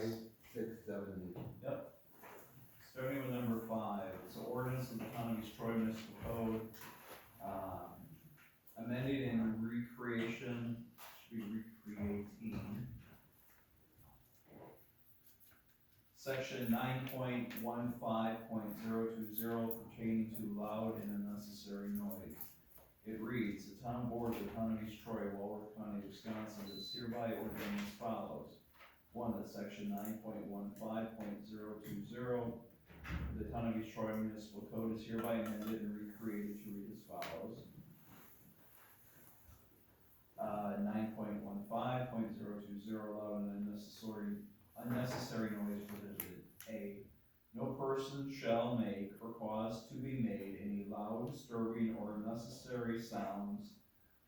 5, 6, 7, and 8. Yep. Starting with number 5, it's an ordinance of the Town of East Troy Municipal Code, amended in recreation, should be recreating. Section 9.15.020 pertaining to loud and unnecessary noise. It reads, the town board of the Town of East Troy, Walworth County, Wisconsin, is hereby ordained as follows. 1, that section 9.15.020, the Town of East Troy Municipal Code is hereby amended and recreated to read as follows. 9.15.020, loud and unnecessary noise prohibited. A, no person shall make or cause to be made any loud, disturbing, or unnecessary sounds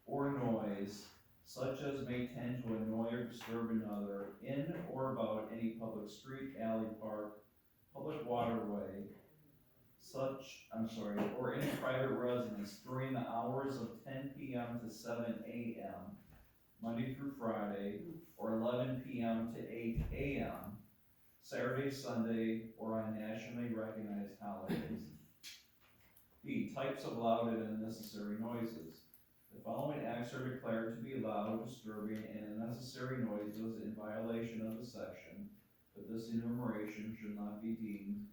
or noise such as may tend to annoy or disturb another in or about any public street, alley, park, public waterway, or any private residence during the hours of 10 p.m. to 7 a.m., Monday through Friday, or 11 p.m. to 8 a.m., Saturday, Sunday, or on nationally recognized holidays. B, types of loud and unnecessary noises. The following acts are declared to be loud, disturbing, and unnecessary noises in violation of the section, but this enumeration should not be deemed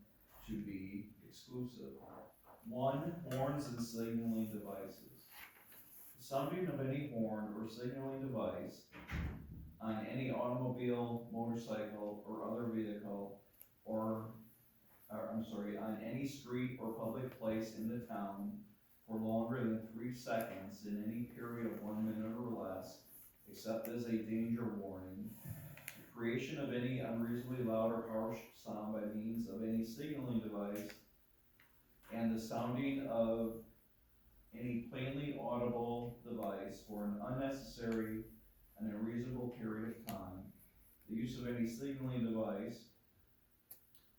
to be exclusive. 1, horns and signaling devices. The sounding of any horn or signaling device on any automobile, motorcycle, or other vehicle, on any street or public place in the town for longer than 3 seconds in any period of 1 minute or less, except as a danger warning. Creation of any unreasonably loud or harsh sound by means of any signaling device, and the sounding of any plainly audible device for an unnecessary and unreasonable period of time. The use of any signaling device,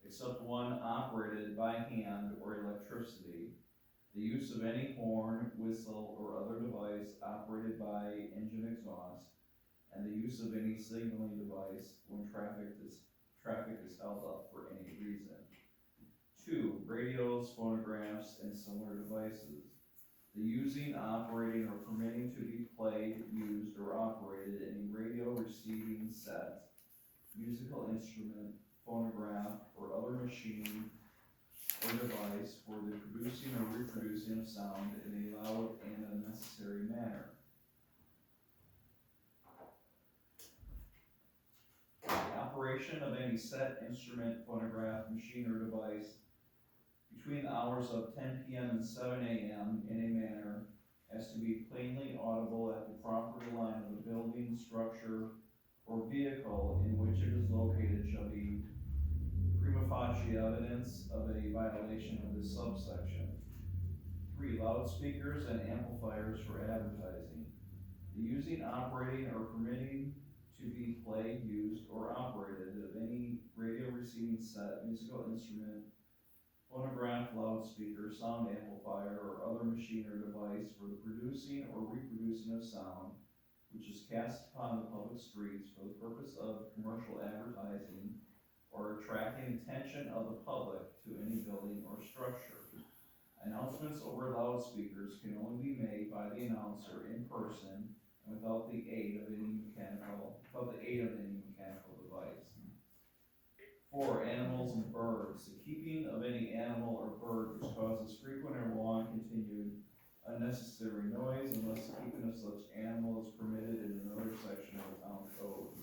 except one operated by hand or electricity. The use of any horn, whistle, or other device operated by engine exhaust, and the use of any signaling device when traffic is held up for any reason. 2, radios, phonographs, and similar devices. The using, operating, or permitting to be played, used, or operated any radio receiving set, musical instrument, phonograph, or other machine or device for the producing or reproducing of sound in a loud and unnecessary manner. The operation of any set instrument, phonograph, machine, or device between the hours of 10 p.m. and 7 a.m. in a manner as to be plainly audible at the property line of the building, structure, or vehicle in which it is located shall be prima facie evidence of a violation of this subsection. 3, loudspeakers and amplifiers for advertising. The using, operating, or permitting to be played, used, or operated of any radio receiving set, musical instrument, phonograph, loudspeaker, sound amplifier, or other machine or device for the producing or reproducing of sound, which is cast upon the public streets for the purpose of commercial advertising or attracting attention of the public to any building or structure. Announcements over loudspeakers can only be made by the announcer in person and without the aid of any mechanical device. 4, animals and birds. The keeping of any animal or bird which causes frequent or long continued unnecessary noise unless the keeping of such animal is permitted in another section of the town code.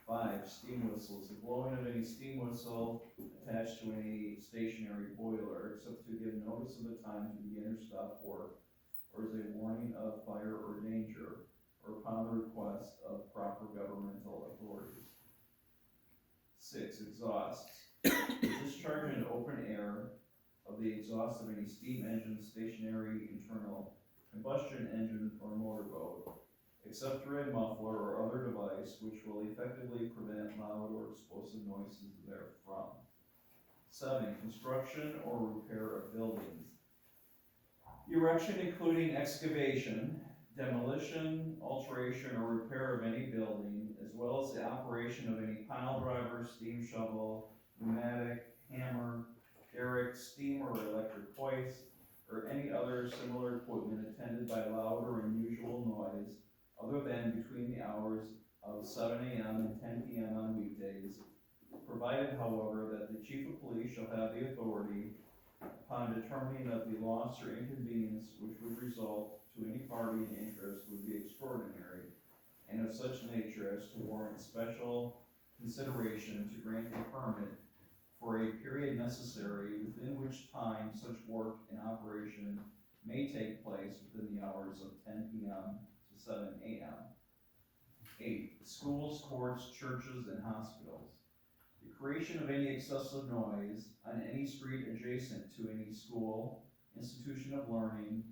5, steam whistles. The blowing of any steam whistle attached to any stationary boiler, except to give notice of the time to begin or stop work, or as a warning of fire or danger, or upon the request of proper governmental authorities. 6, exhausts. The discharge in open air of the exhaust of any steam engine, stationary, internal combustion engine, or motorboat, except through a muffler or other device which will effectively prevent loud or explosive noises therefrom. 7, construction or repair of buildings. Erection including excavation, demolition, alteration, or repair of any building, as well as the operation of any pile driver, steam shovel, pneumatic, hammer, derrick, steam or electric hoist, or any other similar equipment attended by loud or unusual noise, other than between the hours of 7 a.m. and 10 p.m. on weekdays, provided, however, that the chief of police shall have the authority, upon determining that the loss or inconvenience which would result to any party in interest would be extraordinary, and of such nature as to warrant special consideration to grant a permit for a period necessary within which time such work and operation may take place within the hours of 10 p.m. to 7 a.m. 8. Schools, courts, churches, and hospitals. The creation of any excessive noise on any street adjacent to any school, institution of learning,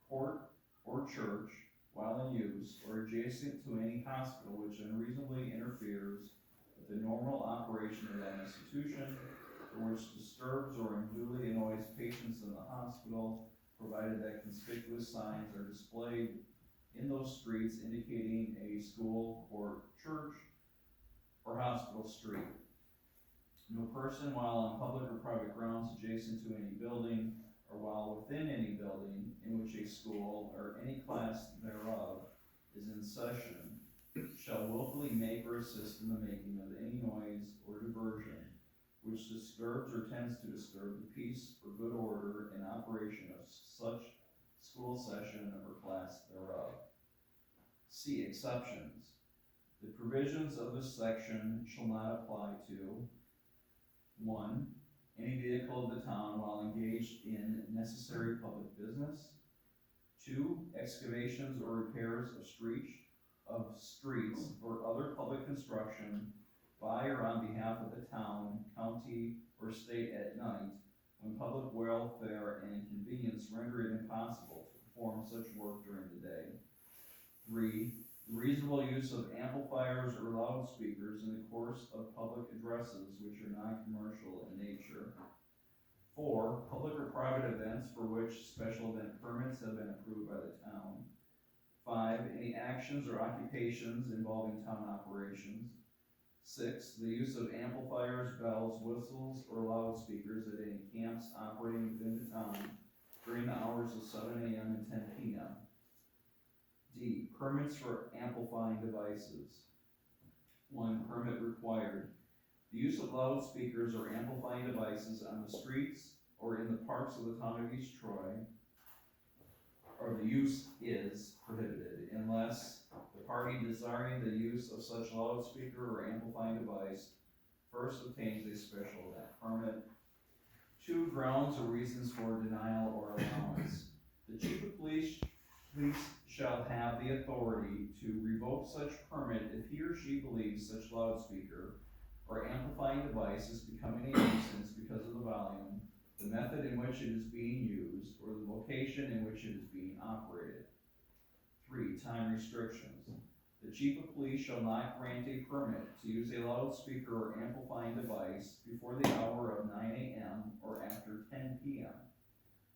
court, or church while in use, or adjacent to any hospital which unreasonably interferes with the normal operation of that institution, or which disturbs or unduly annoys patients in the hospital, provided that conspicuous signs are displayed in those streets indicating a school, court, church, or hospital street. No person while on public or private grounds adjacent to any building, or while within any building in which a school or any class thereof is in session, shall willfully make or assist in the making of any noise or diversion which disturbs or tends to disturb the peace or good order and operation of such school session or class thereof. C. Exceptions. The provisions of this section shall not apply to 1. Any vehicle of the town while engaged in necessary public business. 2. Excavations or repairs of streets or other public construction by or on behalf of the town, county, or state at night, when public welfare and convenience render it impossible to perform such work during the day. 3. The reasonable use of amplifiers or loudspeakers in the course of public addresses which are non-commercial in nature. 4. Public or private events for which special event permits have been approved by the town. 5. Any actions or occupations involving town operations. 6. The use of amplifiers, bells, whistles, or loudspeakers at any camps operating within the town during the hours of 7 a.m. and 10 p.m. D. Permits for amplifying devices. 1. Permit required. The use of loudspeakers or amplifying devices on the streets or in the parks of the town of East Troy, or the use is prohibited unless the party desiring the use of such loudspeaker or amplifying device first obtains a special event permit. 2. Grounds or reasons for denial or allowance. The chief of police shall have the authority to revoke such permit if he or she believes such loudspeaker or amplifying device is becoming a nuisance because of the volume, the method in which it is being used, or the location in which it is being operated. 3. Time restrictions. The chief of police shall not grant a permit to use a loudspeaker or amplifying device before the hour of 9 a.m. or after 10 p.m.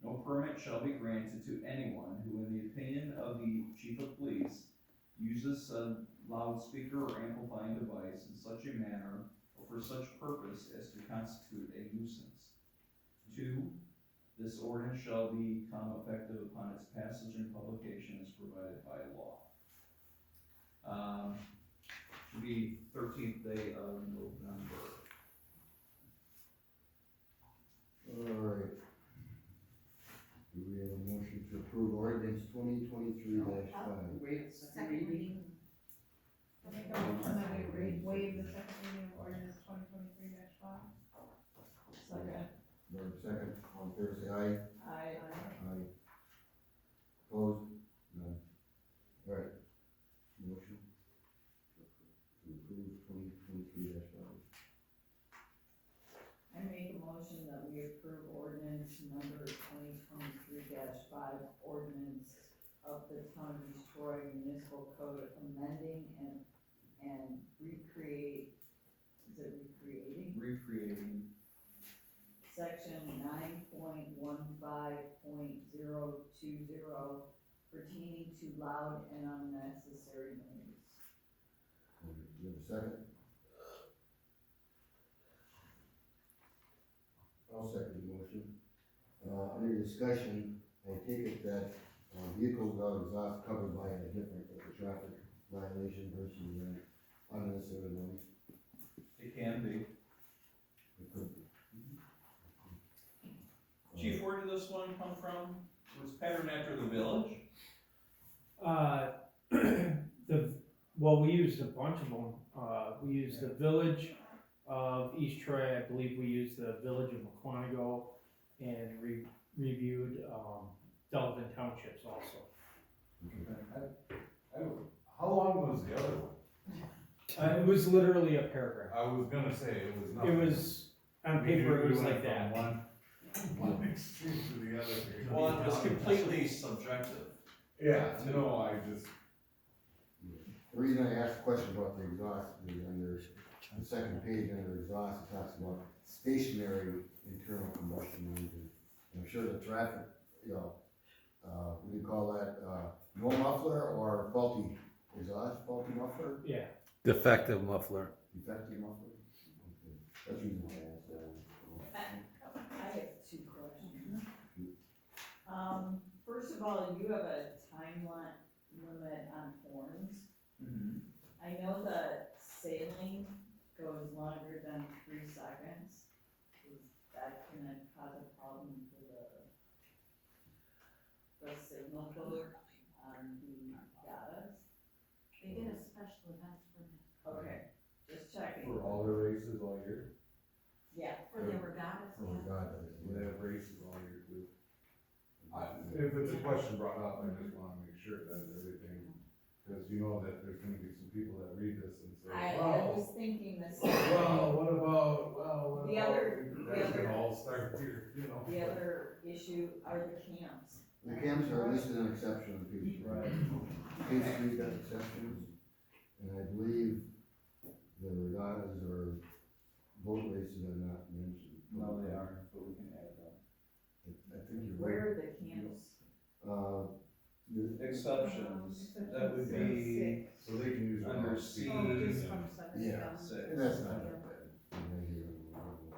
No permit shall be granted to anyone who, in the opinion of the chief of police, uses a loudspeaker or amplifying device in such a manner or for such purpose as to constitute a nuisance. 2. This ordinance shall become effective upon its passage and publication as provided by law. Should be 13th day of November. All right. Do we have a motion to approve ordinance 2023-5? Waive the second reading. I make a motion that we waive the second reading of ordinance 2023-5. Second. Move second, all in favor say aye. Aye. Aye. Opposed? None. All right. Motion to approve 2023-5. I make a motion that we approve ordinance number 2023-5, ordinance of the town of East Troy municipal code amending and recreate, is it recreating? Recreating. Section 9.15.020 pertaining to loud and unnecessary noise. We we have a second? I'll second the motion. Under discussion, I take it that, vehicles without exhaust covered by a different, like a traffic violation versus, unnecessary noise. It can be. It could be. Chief, where did this one come from? Was patterned after the village? Well, we used a bunch of them. We used the village of East Troy, I believe we used the village of McQuanigo, and reviewed, Delvin Townships also. How long was the other one? It was literally a paragraph. I was gonna say, it was It nothing. was, on We paper, it went was like from that. One extreme to the other. Well, it was completely subjective. Yeah, no, I just, The reason I asked the question about the exhaust is under the second page under exhaust, it talks about stationary internal combustion engine. And I'm sure the traffic, what do you call that, no muffler or faulty exhaust, faulty muffler, Yeah. Defective muffler. defective muffler? Okay. That's the reason why I asked that. I have two questions. First of all, you have a limit on horns. Mm-hmm. I know that sailing goes longer than 3 seconds. Is that gonna cause a problem for the signal code on the gatas? They get a special event permit Okay, just checking. for all the races all year, Yeah, for their regattas, Oh, yeah. God, they have races all year too. If it's a question brought up, I just wanna make sure that everything, cause you know that there's gonna be some people that read this and say, I well, was thinking the same. what about, The That's other- gonna all start here, you know? The other issue are the camps. The camps are listed an exception on page three. Page three's got exceptions, and I believe the regattas or boat races are not mentioned. No, they aren't, but we can add them. I think you're Where right. are the camps? Exceptions, that would be So they can use. under their C. Oh, just and- from 7 Yeah. down. Six. And that's not that bad.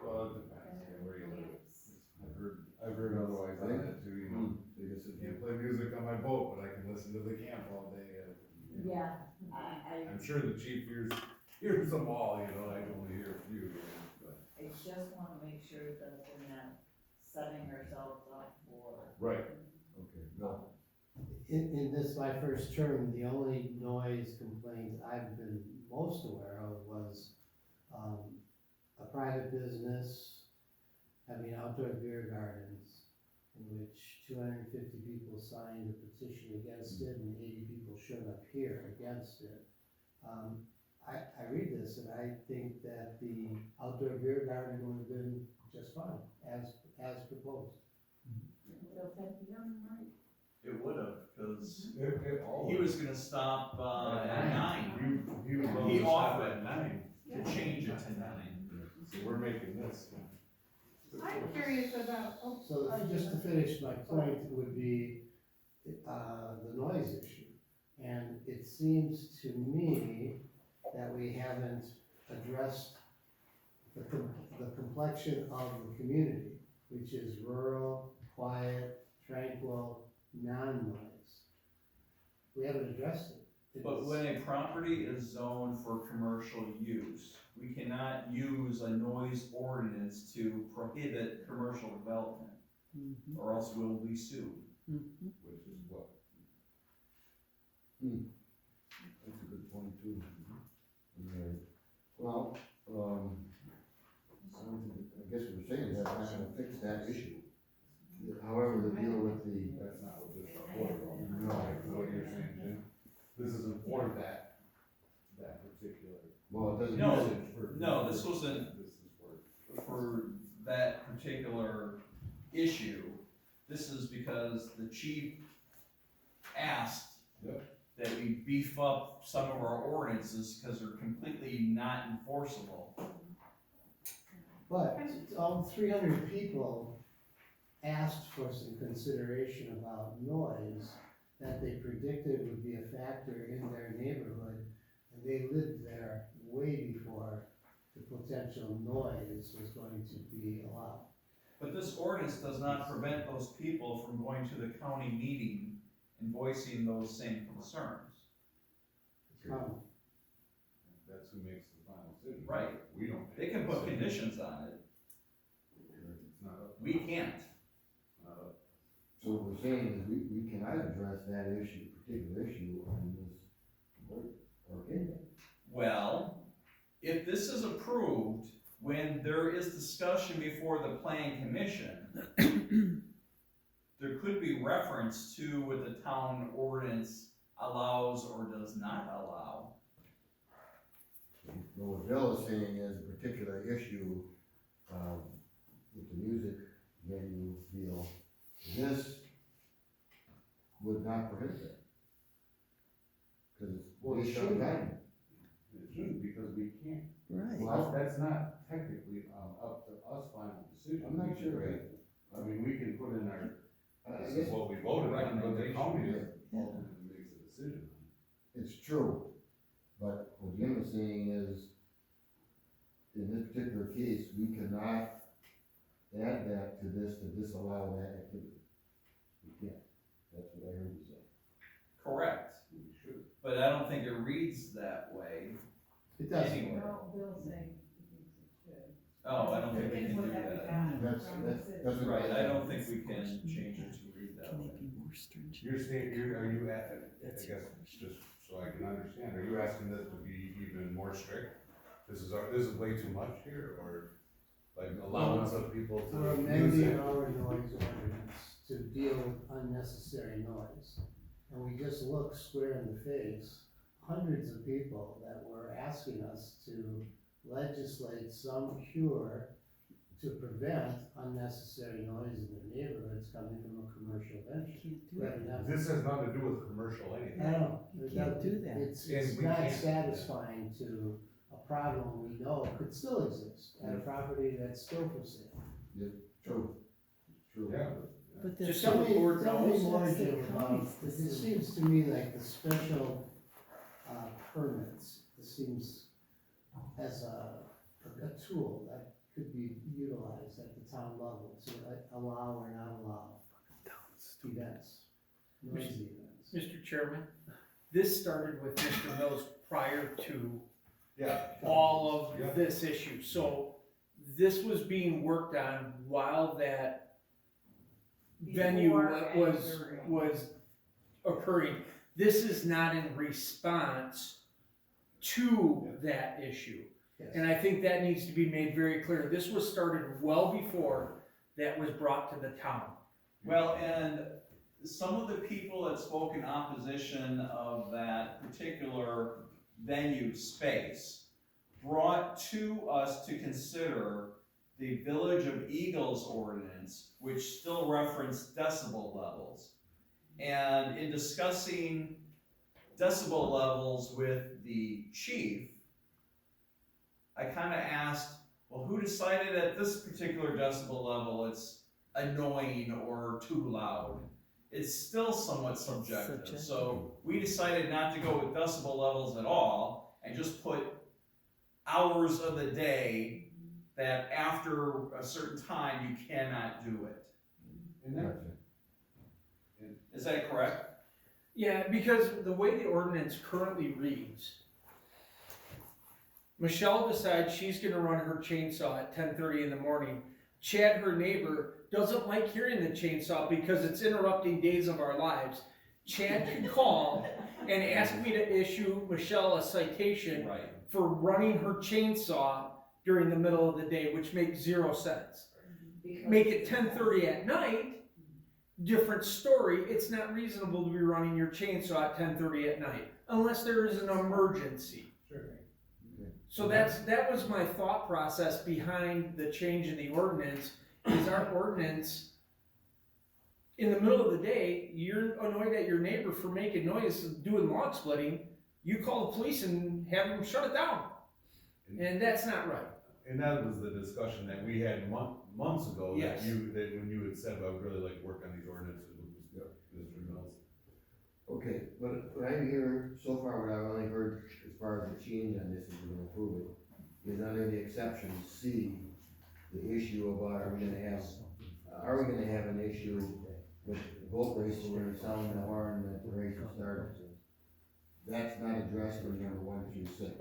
Well, it depends, yeah, where you live. I've heard otherwise on that too, you know. I guess it- Can't play music on my boat, but I can listen to the camp all day. Yeah, I I'm sure the chief hears them all, you know, I only hear a few, but. just wanna make sure that we're not setting ourselves up for. Right. Okay, no, In this, my first term, the only noise complaint I've been most aware of was, a private business having outdoor beer gardens, in which 250 people signed a petition against it, and 80 people showed up here against it. I read this, and I think that the outdoor beer garden would have been just fine, as proposed. It would have, cause All he of was it. gonna stop, at 9, He was He going to stop offered. at 9, to change it to 9. so we're making this. I'm curious about, So just to finish, my point would be, the noise issue. And it seems to me that we haven't addressed the complexion of the community, which is rural, quiet, tranquil, non-noise. We haven't addressed it. But when a property is zoned for commercial use, we cannot use a noise ordinance to prohibit commercial development, or else we'll be sued. Which is what? that's a good point too. Alright. Well, I guess we're saying that's not gonna fix that issue. However, the deal with the, That's not what this is for, No. what you're saying, Jim. This isn't for that particular. well, it doesn't. No, use it. No, this wasn't This is for. for that particular issue. This is because the chief asked Yep. that we beef up some of our ordinances, cause they're completely not enforceable. But all 300 people asked for some consideration about noise that they predicted would be a factor in their neighborhood, and they lived there way before the potential noise was going to be allowed. But this ordinance does not prevent those people from going to the county meeting and voicing those same concerns. Come, That's who makes the final decision. Right. We don't. They can put conditions on it, It's not up. we can't. It's not up. So what we're saying is we cannot address that issue, particular issue on this, or can we? Well, if this is approved, when there is discussion before the planning commission, there could be reference to what the town ordinance allows or does not allow. What Bill is saying is a particular issue, with the music venue deal, this would not prohibit it. Cause it's based on guidance. It shouldn't, because we can't. Right. Well, That's not technically, up to us final decision. I'm not We can sure. write- I mean, we can put in our, I this guess is what we voted on, but the county Yeah. ultimately makes a decision. it's true, but what Jim is saying is, in this particular case, we cannot add that to this to disallow that activity. We can't, that's what I heard you say. Correct, We should. but I don't think it reads that way it doesn't. anywhere. No, Bill's saying he thinks it should. Oh, I don't think we can do Input that we that. got That's, from that's, the city. that's what. Right, I don't think we can change it to read that Can way. they be more stringent? You're saying, are you at, I That's guess, your question. just so I can understand, are you asking this to be even more strict? This is way too much here, or like allowance of people to We're use amending it? our noise ordinance to deal with unnecessary noise. And we just looked square in the face, hundreds of people that were asking us to legislate some cure to prevent unnecessary noise in their neighborhoods coming from a commercial You venture. can't do We it. haven't done- This has nothing to do with commercial anything. I know. You can't do that. It's And we not can't. satisfying to a problem we know could still exist at a property that's still for sale. True, true. Yeah. But Just that's, so the board Tell me knows, more, that's the Jim, about, county's it decision. seems to me like the special, permits, this seems as a tool that could be utilized at the town level to allow or not allow events, noisy events. Mr. Chairman, this started with Mr. Mills prior to Yeah. all Yeah. of this issue, so this was being worked on while that venue Before and was, during. was occurring. This is not in response to that issue. Yes. And I think that needs to be made very clear. This was started well before that was brought to the town. Well, and some of the people that spoke in opposition of that particular venue space brought to us to consider the Village of Eagles ordinance, which still referenced decibel levels. And in discussing decibel levels with the chief, I kind of asked, well, who decided at this particular decibel level it's annoying or too loud? It's still somewhat subjective. So we decided not to go with decibel levels at all and just put hours of the day that after a certain time you cannot do it. And that, Is that correct? Yeah, because the way the ordinance currently reads, Michelle decides she's gonna run her chainsaw at 10:30 in the morning. Chad, her neighbor, doesn't like hearing the chainsaw because it's interrupting days of our lives. Chad can call and ask me to issue Michelle a citation Right. for running her chainsaw during the middle of the day, which makes 0 sense. Because- Make it 10:30 at night, different story. It's not reasonable to be running your chainsaw at 10:30 at night unless there is an emergency. sure. So that was my thought process behind the change in the ordinance, is our ordinance, in the middle of the day, you're annoyed at your neighbor for making noise, doing log splitting, you call the police and have them shut it down. And that's not right. And that was the discussion that we had months ago, Yes. that when you had said, I would really like to work on these ordinances with Mr. Mills. Okay, but what I hear so far, what I've only heard as far as the change on this, if we're gonna approve it, is under the exception C, the issue about are we gonna have an issue with boat races when they sound the horn that the race has started? That's not addressed in number 1 through 6. It's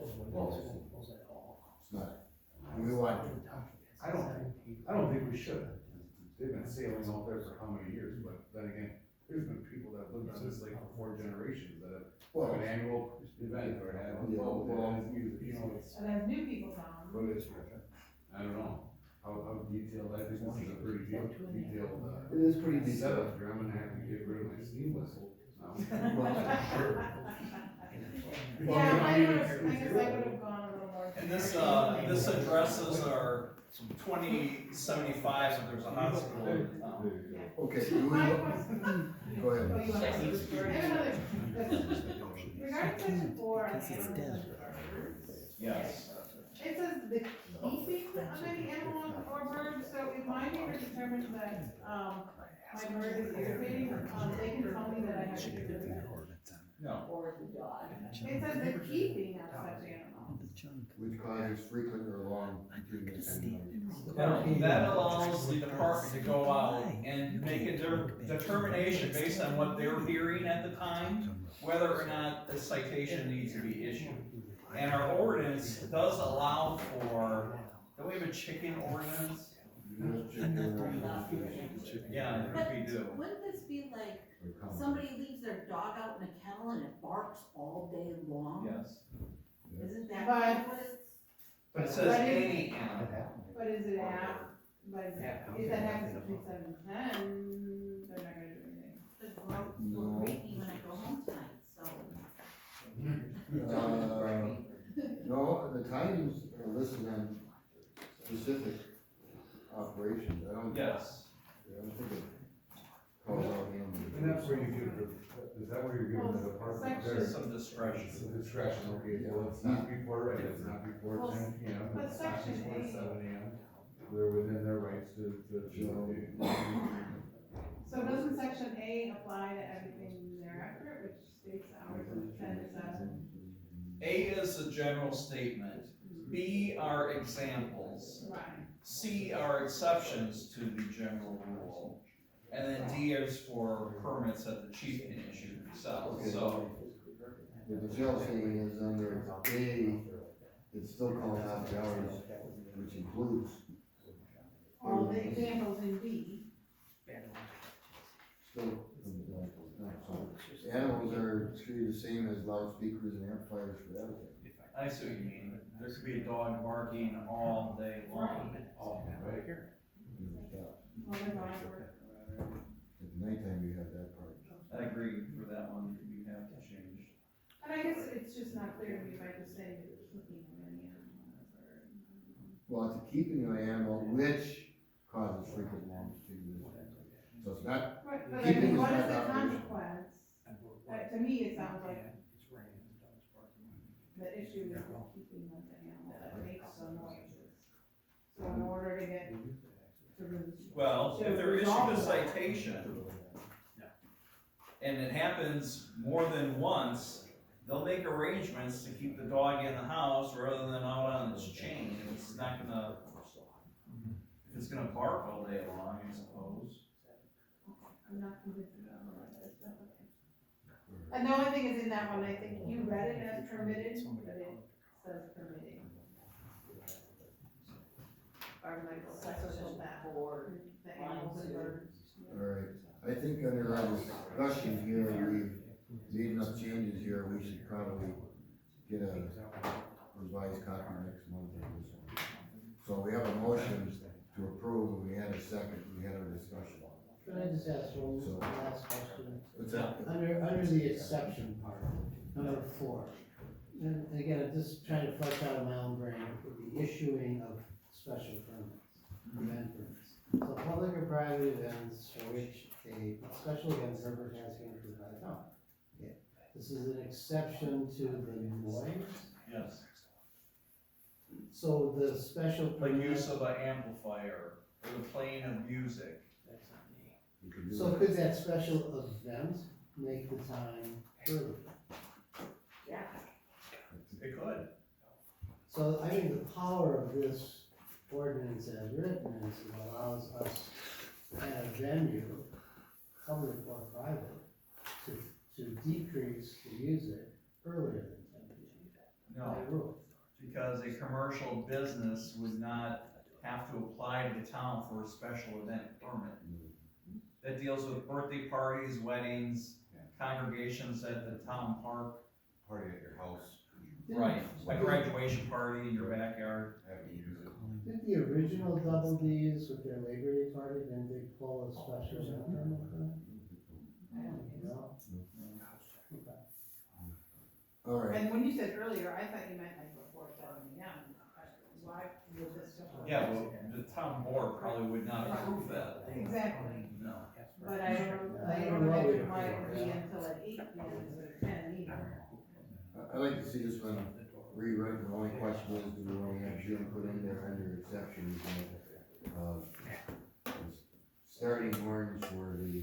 not. We want, I don't think we should. They've been sailing out there for how many years, but then again, there's been people that lived on this lake for 4 generations that have well, an annual event or have a Yeah, boat, well- that has music, you know, it's, And as new people come. but it's, I don't know, how detailed, I think this is a pretty detailed, it is pretty setup detailed. here, I'm gonna have to get rid of my steam whistle now. Yeah, I guess I would have gone a little more. And this addresses our 2075, if there's a hospital in town. There you go. Okay, do we, My question. go ahead. Oh, you want to- I have another question. Regarding section 4 on animals and birds. Yes. It says the keeping of any animal or bird, so if my neighbor determines that, my bird is irritating, they can tell me that I have to get rid of it. No. Or the dog. It says the keeping of such animals. Which causes frequent or long continuous animals. That allows the department to go out and make a determination based on what they're hearing at the time, whether or not a citation needs to be issued. And our ordinance does allow for, do we have a chicken ordinance? Yeah, I think we do. Wouldn't this be like, somebody leaves their dog out in a kennel and it barks all day long? Yes. Isn't that But- kind of what it's? But it says any animal. But is it if that happens between 7 and 10, they're not gonna do anything. The gross will No. greet me when I go home tonight, so. No, the timings are listed on specific operations, I don't. Yes. I don't think it calls out animals. And that's where you give the, is that where you're giving the department Section- their Some discretion. discretion, okay, well, it's not before, right, it's not before Well, 10 PM, but it's not section before eight- 7 AM. They're within their rights to. So doesn't section A apply to everything thereafter, which states hours of 10 to 7? A is a general statement. B are examples. Right. C are exceptions to the general rule. And then D is for permits that the chief can issue himself, Okay. so. What the shell saying is under A, it's still calling out the hours, which includes, All the examples in B. still, so animals are treated the same as loudspeakers and amplifiers for everything. I see what you mean. There could be a dog barking all day long. Right. Well, they're not work. At nighttime, you have that part. I agree, for that one, you have to change. And I guess it's just not clear to me if I just say keeping of any animal or bird. Well, it's a keeping of an animal which causes frequent long continuous. So it's not, Right, but I Keeping mean, is what is not the operation. consequence? To me, it sounds like the issue is the keeping of the animal that makes the noises. So in order to get to Well, if they're issued a citation, and it happens more than once, they'll make arrangements to keep the dog in the house rather than out on its chain. It's not gonna, if it's gonna bark all day long, I suppose. I'm not convinced about that, but okay. And the only thing is in that one, I think you read it as permitted, but it says permitting. Or like circle that for the animals and birds. alright, I think under our discussion here, we've made enough changes here, we should probably get a revised copy next month of this one. So we have a motion to approve, and we had a second, we had our discussion. Can I just ask one So- last question? What's that? Under the exception part, number 4, and again, I'm just trying to flesh out in my own brain, the issuing of special permits, event permits. So public or private events for which a special event permit has been approved by the town. Okay. This is an exception to the noise, Yes. so the special Like permit. use of an amplifier, or the playing of music. We could do So that. could that special event make the time early. Yeah. It could. So I think the power of this ordinance as written is it allows us at a venue, public or private, to decrease the music earlier than 10 p.m. No, by rule. because a commercial business would not have to apply to the town for a special event permit. That deals with birthday parties, weddings, congregations at the town park. Party at your house, Right, a graduation party in your backyard. having music. Did the original Double D's with their Labor Day party, then they pull a special event permit for that? No? Okay. All right, And when you said earlier, I thought you meant like before 7 a.m. Why would this? Yeah, well, the town board probably would not approve that. Exactly, No. but I don't imagine why it would be until at 8 p.m. instead of 10 either. I'd like to see this one rewritten. The only question is, do we want to have Jim put in there under exceptions, starting horns for the,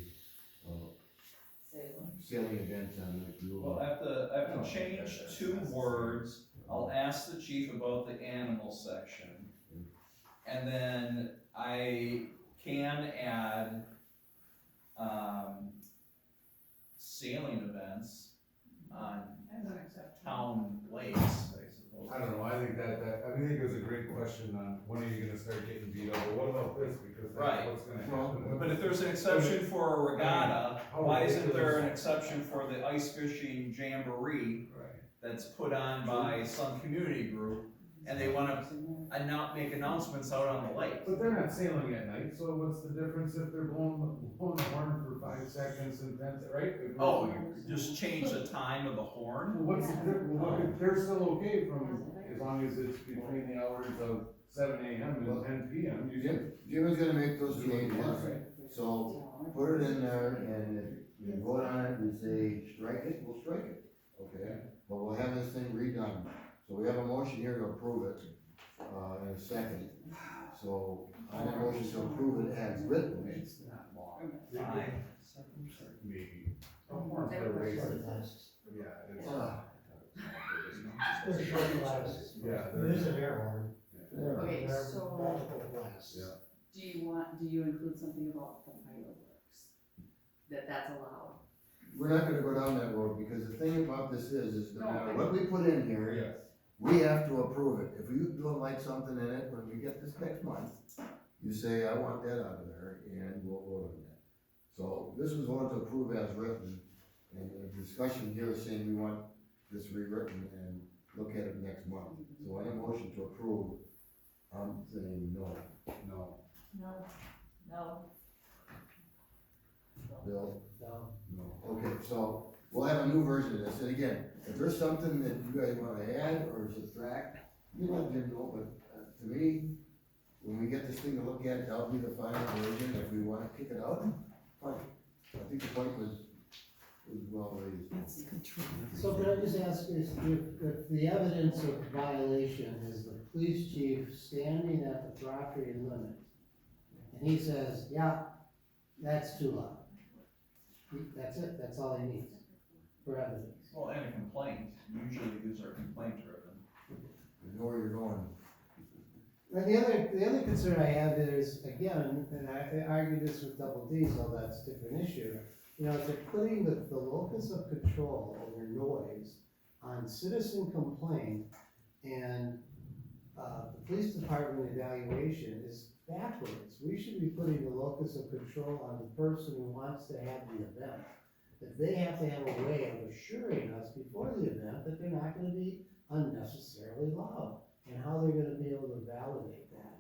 Salem. sailing events on Lake Well, Buell. I have to change 2 words. I'll ask the chief about the animal section. And then I can add, sailing events on As an exception. town lakes, I suppose. I don't know, I think I think it was a great question on when are you gonna start getting beat up, but what about this, because Right. that's what's gonna happen. But if there's an exception for a regatta, why isn't there an exception for the ice fishing jamboree Right. that's put on by some community group, and they wanna make announcements out on the lake? But they're not sailing at night, so what's the difference if they're blowing the horn for 5 seconds and 10, right? Oh, you just change the time of the horn? Well, what's the difference, well, they're still okay from, as long as it's between the hours of 7 a.m. and 10 p.m. You Jim is gonna make those changes, Right. so put it in there, and if we vote on it, we say strike it, we'll strike it, okay? But we'll have this thing redone, so we have a motion here to approve it, in a second. So, on that motion to approve it as written, It's not long. 5 Maybe. A horn for a race. Yeah, it's. They're short blasts. Yeah. It is an air horn. Okay, They're so- multiple blasts. Yeah. Do you include something about the fireworks? That's allowed? we're not gonna go down that road, because the thing about this is no No, matter I- what we put in here, Yes. we have to approve it. If you don't like something in it, when we get this next month, you say, I want that out of there, and we'll vote on that. So this was voted to approve as written, and the discussion here is saying we want this rewritten and look at it next month. So on a motion to approve, I'm saying no. No, No. No. Bill? No. no. Okay, so we'll have a new version of this, and again, if there's something that you guys wanna add or subtract, you let Jim know, but to me, when we get this thing to look at, that'll be the final version. If we wanna kick it out, fine. I think the point was well raised. So can I just ask, if the evidence of violation is the police chief standing at the property limit, and he says, yeah, that's too loud. That's it, that's all he needs for evidence. Well, and a complaint, usually these are complaint driven. You know where you're going. And the other concern I have is, again, and I argue this with Double D, so that's a different issue. You know, if they're putting the locus of control over noise on citizen complaint and, the police department evaluation is backwards. We should be putting the locus of control on the person who wants to have the event. That they have to have a way of assuring us before the event that they're not gonna be unnecessarily loud, and how they're gonna be able to validate that.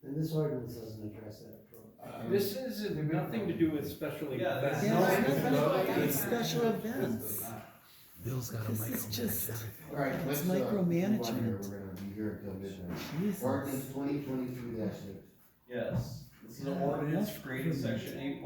And this ordinance doesn't address that approach. This has nothing to do with special Yeah, events. that's- It's special events. Bill's got a This microphone. is just, All right, let's, It's move on here. micromanagement. We're gonna be here until midnight. Jesus. Ordinance 2023-6. Yes, this is an ordinance creating section 8.